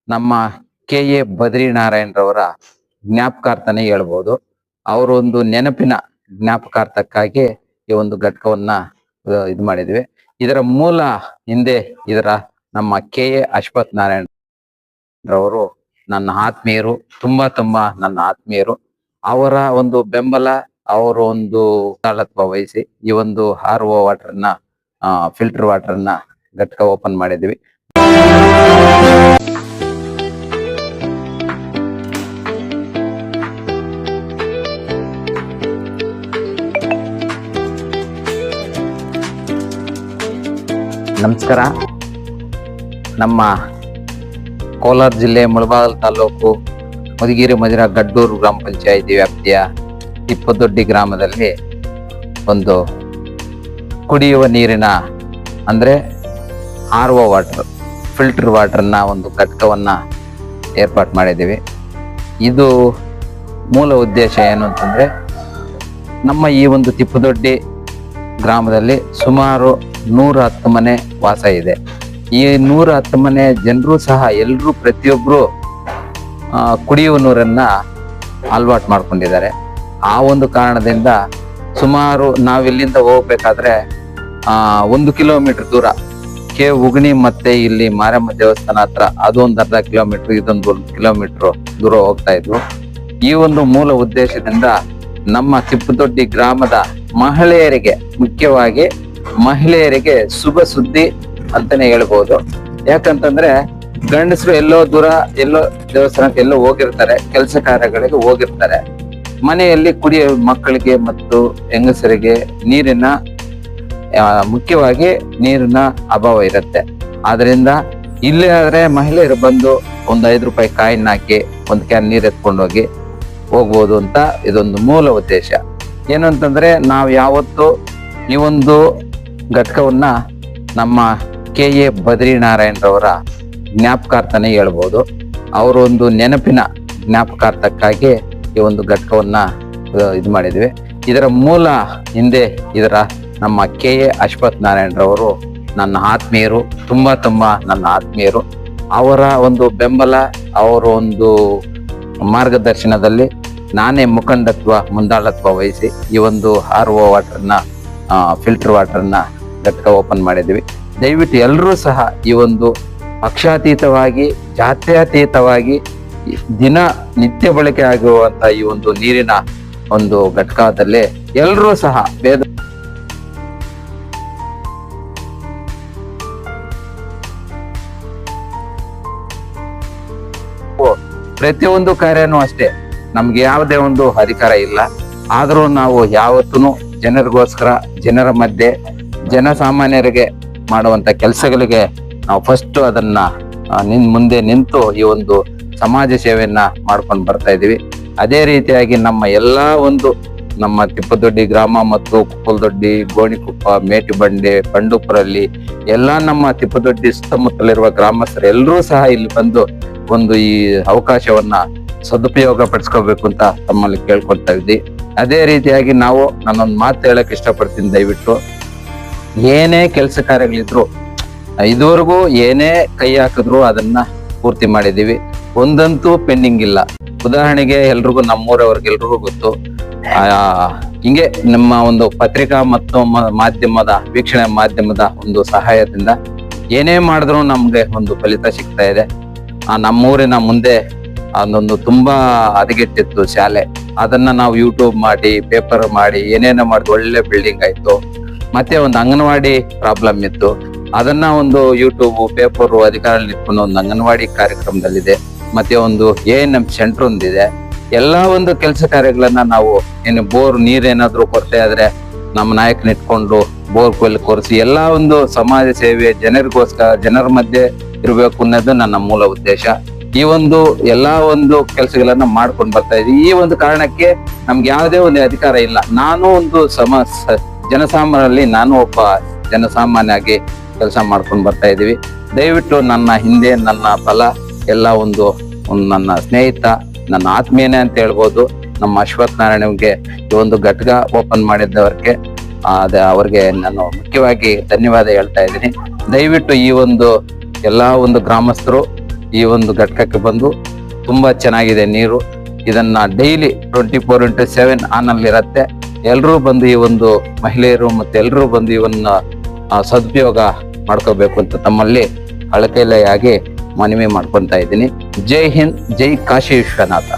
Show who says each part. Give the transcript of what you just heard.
Speaker 1: ನಮ್ಮ ಕೆ.ಎ. ಬದ್ರಿನಾರಾಯಣರವರ ಜ್ಞಾಪಕಾರ್ಥನೆ ಹೇಳ್ಬೋದು. ಅವರೊಂದು ನೆನಪಿನ ಜ್ಞಾಪಕಾರ್ಥಕ್ಕಾಗಿ ಈ ಒಂದು ಘಟಕವನ್ನ ಇದು ಮಾಡಿದ್ವಿ. ಇದರ ಮೂಲ ಹಿಂದೆ ನಮ್ಮ ಕೆ.ಎ. ಅಶ್ವಥ್ ನಾರಾಯಣ್ ರವರು ನನ್ನ ಆತ್ಮೀಯರು, ತುಂಬಾ ನನ್ನ ಆತ್ಮೀಯರು. ಅವರ ಒಂದು ಬೆಂಬಲ, ಅವರ ಒಂದು ತಾಳತ್ವ ವಹಿಸಿ ಈ ಒಂದು RO ವಾಟರ್ನ ಫಿಲ್ಟರ್ ವಾಟರ್ನ ಘಟಕ ಓಪನ್ ಮಾಡಿದ್ವಿ. ನಮಸ್ಕಾರ. ನಮ್ಮ ಕೋಲಾರ ಜಿಲ್ಲೆ ಮುಳಬಾಗಿಲು ತಾಲೂಕು ಮಧುಗಿರಿ ಮಧಿರ ಗಡ್ಡೂರು ಗ್ರಾಮ ಪಂಚಾಯಿತಿ ವ್ಯಾಪ್ತಿಯ ತಿಪ್ಪದೊಡ್ಡಿ ಗ್ರಾಮದಲ್ಲಿ ಒಂದು ಕುಡಿಯುವ ನೀರಿನ ಅಂದ್ರೆ RO ವಾಟರ್ ಫಿಲ್ಟರ್ ವಾಟರ್ನ ಒಂದು ಘಟಕವನ್ನ ಏರ್ಪಾಟ್ ಮಾಡಿದ್ದೀವಿ. ಇದು ಮೂಲ ಉದ್ದೇಶ ಏನು ಅಂತಂದ್ರೆ, ನಮ್ಮ ಈ ಒಂದು ತಿಪ್ಪದೊಡ್ಡಿ ಗ್ರಾಮದಲ್ಲಿ ಸುಮಾರು 110 ಮನೆ ವಾಸ ಇದೆ. ಈ 110 ಮನೆ ಜನರು ಸಹ ಎಲ್ಲರೂ ಪ್ರತಿಯೊಬ್ರು ಕುಡಿಯುವ ನೀರನ್ನ ಅಲವಾಟು ಮಾಡ್ಕೊಂಡಿದ್ದಾರೆ. ಆ ಒಂದು ಕಾರಣದಿಂದ ಸುಮಾರು ನಾವಿಲ್ಲಿಂದ ಹೋಗ್ಬೇಕಾದ್ರೆ 1 ಕಿಲೋಮೀಟರ್ ದೂರ ಉಗಣಿ ಮತ್ತೆ ಇಲ್ಲಿ ಮಾರಮ್ಮ ದೇವಸ್ಥಾನ ಹತ್ರ ಅದು ಒಂದು ಅರ್ಧ ಕಿಲೋಮೀಟರ್, ಇದೊಂದು 1 ಕಿಲೋಮೀಟರ್ ದೂರ ಹೋಗ್ತಾ ಇದ್ವು. ಈ ಒಂದು ಮೂಲ ಉದ್ದೇಶದಿಂದ ನಮ್ಮ ತಿಪ್ಪದೊಡ್ಡಿ ಗ್ರಾಮದ ಮಹಿಳೆಯರಿಗೆ, ಮುಖ್ಯವಾಗಿ ಮಹಿಳೆಯರಿಗೆ ಶುಭ ಸುದ್ದಿ ಅಂತಾನೆ ಹೇಳ್ಬೋದು. ಯಾಕಂತಂದ್ರೆ ಗಂಡಸರು ಎಲ್ಲೋ ದೂರ, ಎಲ್ಲೋ ದೇವಸ್ಥಾನಕ್ಕೆ ಎಲ್ಲೋ ಹೋಗಿರ್ತಾರೆ, ಕೆಲಸ ಕಾರ್ಯಗಳಿಗೆ ಹೋಗಿರ್ತಾರೆ. ಮನೆಯಲ್ಲಿ ಕುಡಿಯೋ ಮಕ್ಕಳಿಗೆ ಮತ್ತು ಹೆಂಗಸರಿಗೆ ನೀರಿನ ಮುಖ್ಯವಾಗಿ ನೀರಿನ ಅಭಾವ ಇರುತ್ತೆ. ಆದ್ರಿಂದ ಇಲ್ಲೇ ಆದ್ರೆ ಮಹಿಳೆಯರು ಬಂದು ಒಂದು 5 ರೂಪಾಯಿ ಕಾಯಿನ್ ಹಾಕಿ ಒಂದು ಕ್ಯಾನ್ ನೀರು ಎತ್ಕೊಂಡು ಹೋಗ್ಬೋದು ಅಂತ ಇದೊಂದು ಮೂಲ ಉದ್ದೇಶ. ಏನು ಅಂತಂದ್ರೆ, ನಾವು ಯಾವತ್ತು ಈ ಒಂದು ಘಟಕವನ್ನ ನಮ್ಮ ಕೆ.ಎ. ಬದ್ರಿನಾರಾಯಣರವರ ಜ್ಞಾಪಕಾರ್ಥನೆ ಹೇಳ್ಬೋದು. ಅವರೊಂದು ನೆನಪಿನ ಜ್ಞಾಪಕಾರ್ಥಕ್ಕಾಗಿ ಈ ಒಂದು ಘಟಕವನ್ನ ಇದು ಮಾಡಿದ್ವಿ. ಇದರ ಮೂಲ ಹಿಂದೆ ನಮ್ಮ ಕೆ.ಎ. ಅಶ್ವಥ್ ನಾರಾಯಣರವರು ನನ್ನ ಆತ್ಮೀಯರು, ತುಂಬಾ ನನ್ನ ಆತ್ಮೀಯರು. ಅವರ ಒಂದು ಬೆಂಬಲ, ಅವರ ಒಂದು ಮಾರ್ಗದರ್ಶನದಲ್ಲಿ ನಾನೇ ಮುಖಂಡತ್ವ, ಮುಂದಾಳತ್ವ ವಹಿಸಿ ಈ ಒಂದು RO ವಾಟರ್ನ ಫಿಲ್ಟರ್ ವಾಟರ್ನ ಘಟಕ ಓಪನ್ ಮಾಡಿದ್ವಿ. ದಯವಿಟ್ಟು ಎಲ್ಲರೂ ಸಹ ಈ ಒಂದು ಪಕ್ಷಾತೀತವಾಗಿ, ಜಾತ್ಯತೀತವಾಗಿ ದಿನ ನಿತ್ಯ ಬಳಕೆ ಆಗುವಂತ ಈ ಒಂದು ನೀರಿನ ಒಂದು ಘಟಕದಲ್ಲಿ ಎಲ್ಲರೂ ಸಹ ಪ್ರತಿಯೊಂದು ಕಾರ್ಯನೂ ಅಷ್ಟೇ, ನಮ್ಗೆ ಯಾವುದೇ ಒಂದು ಅಧಿಕಾರ ಇಲ್ಲ. ಆದ್ರೂ ನಾವು ಯಾವತ್ತೂ ಜನರಿಗೋಸ್ಕರ, ಜನರ ಮಧ್ಯೆ, ಜನಸಾಮಾನ್ಯರಿಗೆ ಮಾಡುವಂತ ಕೆಲಸಗಳಿಗೆ ನಾವು ಫಸ್ಟ್ ಅದನ್ನ ಮುಂದೆ ನಿಂತು ಈ ಒಂದು ಸಮಾಜ ಸೇವೆಯನ್ನ ಮಾಡ್ಕೊಂಡು ಬರ್ತಾ ಇದೀವಿ. ಅದೇ ರೀತಿಯಾಗಿ ನಮ್ಮ ತಿಪ್ಪದೊಡ್ಡಿ ಗ್ರಾಮ ಮತ್ತು ಕುಪ್ಪಲದೊಡ್ಡಿ, ಗೋಣಿಕೊಪ್ಪ, ಮೇಟಿಬಂಡೆ, ಪಂಡುಪುರಲ್ಲಿ ಎಲ್ಲಾ ನಮ್ಮ ತಿಪ್ಪದೊಡ್ಡಿ ಸುತ್ತಮುತ್ತಲಿರುವ ಗ್ರಾಮಸ್ಥರು ಎಲ್ಲರೂ ಸಹ ಇಲ್ಲಿ ಬಂದು ಈ ಅವಕಾಶವನ್ನ ಸದುಪಯೋಗ ಪಡಿಸ್ಕೋಬೇಕು ಅಂತ ತಮ್ಮಲ್ಲಿ ಕೇಳ್ಕೊಳ್ತಾ ಇದ್ದಿ. ಅದೇ ರೀತಿಯಾಗಿ ನಾನೊಂದು ಮಾತು ಹೇಳಕ್ ಇಷ್ಟಪಡ್ತೀನಿ. ದಯವಿಟ್ಟು ಏನೇ ಕೆಲಸ ಕಾರ್ಯಗಳಿದ್ರು, ಇದುವರೆಗೂ ಏನೇ ಕೈ ಹಾಕಿದ್ರು ಅದನ್ನ ಪೂರ್ತಿ ಮಾಡಿದೀವಿ. ಒಂದಂತೂ ಪೆಂಡಿಂಗ್ ಇಲ್ಲ. ಉದಾಹರಣೆಗೆ ಎಲ್ರಿಗೂ, ನಮ್ಮೂರವ್ರಿಗೆಲ್ರಿಗೂ ಗೊತ್ತು, ಹಿಂಗೆ ನಮ್ಮ ಒಂದು ಪತ್ರಿಕಾ ಮತ್ತು ವೀಕ್ಷಣೆ ಮಾಧ್ಯಮದ ಒಂದು ಸಹಾಯದಿಂದ ಏನೇ ಮಾಡಿದ್ರು ನಮ್ಗೆ ಒಂದು ಫಲಿತ ಸಿಗ್ತಾ ಇದೆ. ನಮ್ಮೂರಿನ ಮುಂದೆ ಅದೊಂದು ತುಂಬಾ ಹದಗೆಟ್ಟಿತ್ತು ಶಾಲೆ. ಅದನ್ನ ನಾವು ಯೂಟ್ಯೂಬ್ ಮಾಡಿ, ಪೇಪರ್ ಮಾಡಿ, ಏನೇನೋ ಮಾಡಿದ್ರು, ಒಳ್ಳೆ ಬಿಲ್ಡಿಂಗ್ ಆಯ್ತು. ಮತ್ತೆ ಒಂದು ಅಂಗನವಾಡಿ ಪ್ರಾಬ್ಲಮ್ ಇತ್ತು, ಅದನ್ನ ಒಂದು ಯೂಟ್ಯೂಬ್, ಪೇಪರ್ ಅಧಿಕಾರ ನಿಂತ್ಕೊಂಡು ಒಂದು ಅಂಗನವಾಡಿ ಕಾರ್ಯಕ್ರಮದಲ್ಲಿದೆ. ಮತ್ತೆ ಒಂದು ANM ಸೆಂಟರ್ ಒಂದಿದೆ. ಎಲ್ಲಾ ಒಂದು ಕೆಲಸ ಕಾರ್ಯಗಳನ್ನ ನಾವು ಬೋರ್ ನೀರೇನಾದ್ರೂ ಕೊರತೆ ಆದ್ರೆ ನಮ್ಮ ನಾಯಕನ ಇಟ್ಕೊಂಡು ಬೋರ್ವೆಲ್ ಕೊರೆಸಿ ಎಲ್ಲಾ ಒಂದು ಸಮಾಜ ಸೇವೆ, ಜನರಿಗೋಸ್ಕರ, ಜನರ ಮಧ್ಯೆ ಇರಬೇಕು ಅನ್ನೋದು ನನ್ನ ಮೂಲ ಉದ್ದೇಶ. ಈ ಒಂದು ಎಲ್ಲಾ ಒಂದು ಕೆಲಸಗಳನ್ನ ಮಾಡ್ಕೊಂಡು ಬರ್ತಾ ಇದ್ದೀವಿ. ಈ ಒಂದು ಕಾರಣಕ್ಕೆ ನಮ್ಗೆ ಯಾವುದೇ ಒಂದು ಅಧಿಕಾರ ಇಲ್ಲ. ನಾನು ಒಂದು ಜನಸಾಮಾನ್ಯರಲ್ಲಿ ನಾನು ಒಬ್ಬ ಜನಸಾಮಾನ್ಯ ಆಗಿ ಕೆಲಸ ಮಾಡ್ಕೊಂಡು ಬರ್ತಾ ಇದೀವಿ. ದಯವಿಟ್ಟು ನನ್ನ ಹಿಂದೆ ನನ್ನ ಬಲ ಎಲ್ಲ ಒಂದು ನನ್ನ ಸ್ನೇಹಿತ, ನನ್ನ ಆತ್ಮೀಯನೇ ಅಂತ ಹೇಳ್ಬೋದು, ನಮ್ಮ ಅಶ್ವಥ್ ನಾರಾಯಣಗೆ ಈ ಒಂದು ಘಟಕ ಓಪನ್ ಮಾಡಿದ್ದವರಿಗೆ ಅವ್ರಿಗೆ ನಾನು ಮುಖ್ಯವಾಗಿ ಧನ್ಯವಾದ ಹೇಳ್ತಾ ಇದ್ದೀನಿ. ದಯವಿಟ್ಟು ಈ ಒಂದು ಎಲ್ಲಾ ಒಂದು ಗ್ರಾಮಸ್ಥರು ಈ ಒಂದು ಘಟಕಕ್ಕೆ ಬಂದು ತುಂಬಾ ಚೆನ್ನಾಗಿದೆ ನೀರು. ಇದನ್ನ ಡೈಲಿ 24x7 ಆನ್ ಅಲ್ಲಿ ಇರುತ್ತೆ. ಎಲ್ಲರೂ ಬಂದು ಈ ಒಂದು ಮಹಿಳೆಯರು ಮತ್ತೆ ಎಲ್ಲರೂ ಬಂದು ಇವನ್ನ ಸದುಪಯೋಗ ಮಾಡ್ಕೋಬೇಕು ಅಂತ ತಮ್ಮಲ್ಲಿ ಅಳಕೈಲೆಯಾಗಿ ಮನವಿ ಮಾಡ್ಕೊಂತ ಇದ್ದೀನಿ. ಜೈ ಹಿಂದ್, ಜೈ ಕಾಶಿ ವಿಶ್ವನಾಥ.